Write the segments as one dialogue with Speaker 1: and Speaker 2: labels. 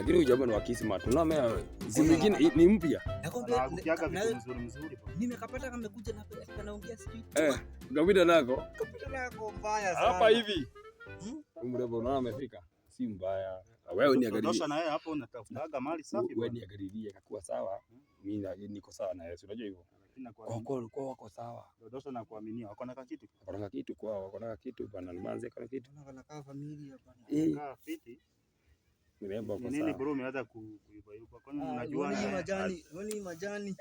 Speaker 1: Lakini jamaa ni wakisima. Tunaona simu nyingine ni mpya.
Speaker 2: Nakwambia vitu mzuri. Nimekapata kamekuja na anaongea sijui.
Speaker 1: Ukapita nako.
Speaker 2: Kapita nako mbaya sana.
Speaker 1: Hapa hivi. Mrembo unaona amefika. Si mbaya. Wewe ni angalia.
Speaker 2: Dosha na yeye hapo unatafutaga mali safi.
Speaker 1: Wewe ni angalia kakuwa sawa. Mimi niko sawa na Yesu. Unajua hivyo. Kwa wako sawa.
Speaker 2: Dosha na kuaminia. Wako na kitu.
Speaker 1: Wako na kitu kwao. Wako na kitu bana. Manze kana kitu.
Speaker 2: Wanakaa familia bana. Kaa fiti.
Speaker 1: Mrembo kwa sawa.
Speaker 2: Nini bro umeanza kuiba. Kwani unajua
Speaker 3: ni majani. Ni majani.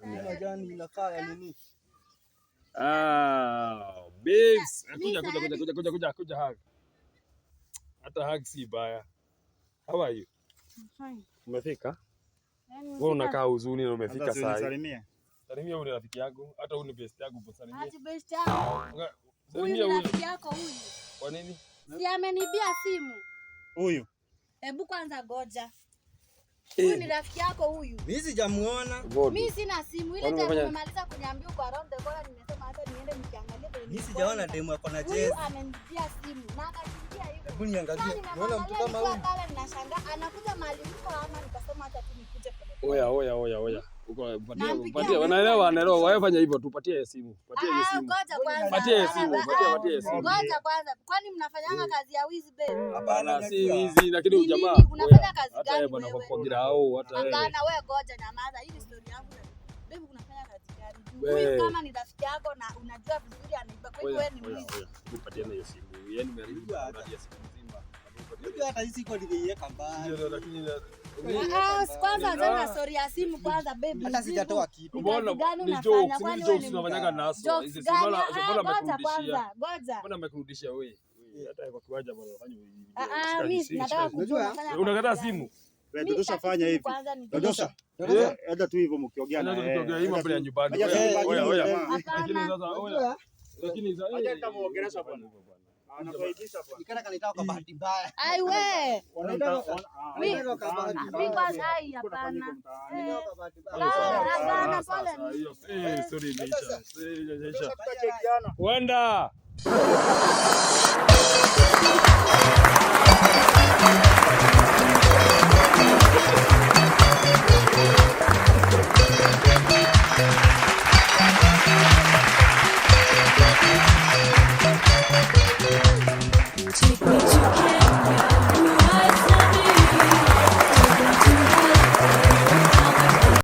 Speaker 3: Ni majani inakaa ya nini?
Speaker 1: Babes. Kuja hug. Hata hug si baya. How are you?
Speaker 4: Fine.
Speaker 1: Umefika? Wewe unakaa huzuni na umefika saa hii.
Speaker 2: Salimia.
Speaker 1: Salimia huyu rafiki yangu, hata huyu ni best yangu kwa salimia.
Speaker 4: Ati best yangu.
Speaker 1: Salimia
Speaker 4: huyu. Rafiki yako huyu.
Speaker 1: Kwa nini?
Speaker 4: Si amenibia simu.
Speaker 2: Huyu.
Speaker 4: Hebu kwanza goja. Huyu ni rafiki yako huyu.
Speaker 3: Mimi sijamuona.
Speaker 4: Mimi sina simu ile tena nimemaliza kuniambia uko around the corner nimesema hata niende nikiangalia kwenye.
Speaker 3: Mimi sijaona demo yako na jezi.
Speaker 4: Huyu amenibia simu. Na akakimbia hivyo.
Speaker 3: Hebu niangalie. Unaona mtu kama huyu?
Speaker 4: Pale ninashangaa anakuja mahali mko ama nikasema hata tu nikuje pale.
Speaker 1: Oya. Uko patia wanaelewa wewe fanya hivyo tupatie simu. Patie hiyo simu.
Speaker 4: Ngoja kwanza.
Speaker 1: Patie simu.
Speaker 4: Ngoja kwanza. Kwani mnafanyanga kazi ya wizi babe?
Speaker 1: Hapana si wizi lakini huyu jamaa.
Speaker 4: Unafanya kazi gani wewe?
Speaker 1: Hata kwa girao hata wewe.
Speaker 4: Hapana wewe ngoja nyamaza. Hii ni story yangu. Babe unafanya kazi gani? Huyu kama ni rafiki yako na unajua vizuri anaiba. Kwa hiyo wewe ni mwizi.
Speaker 1: Tupatie hiyo simu. Yaani umeharibu hadi ya simu nzima.
Speaker 3: Unajua hata hizi iko nimeiweka mbali.
Speaker 1: Ndio lakini
Speaker 4: kwanza anza story ya simu kwanza baby.
Speaker 3: Hata sijatoa kitu.
Speaker 1: Mbona ni jokes tunafanyaga naso. Hizi mbona amekurudishia.
Speaker 4: Ngoja.
Speaker 1: Mbona amekurudishia wewe? Hata kwa kiwanja bwana unafanya hivi.
Speaker 4: Mimi nataka kujua.
Speaker 1: Unakataa simu?
Speaker 2: Wewe Dosha fanya hivi. Dosha. Hata tu hivyo mkiongea na yeye.
Speaker 1: Tukiongea hii mambo ya nyumbani. Oya. Lakini sasa oya. Lakini sasa
Speaker 2: aje kumuongelesha bwana. Anafaidisha bwana.
Speaker 3: Nikana kanitoka kwa bahati mbaya.
Speaker 4: Ai we.
Speaker 3: Mimi kwa bahati mbaya.
Speaker 4: Mimi kwa sai hapana. Hapana pole.
Speaker 1: Sorry imeisha. Wenda.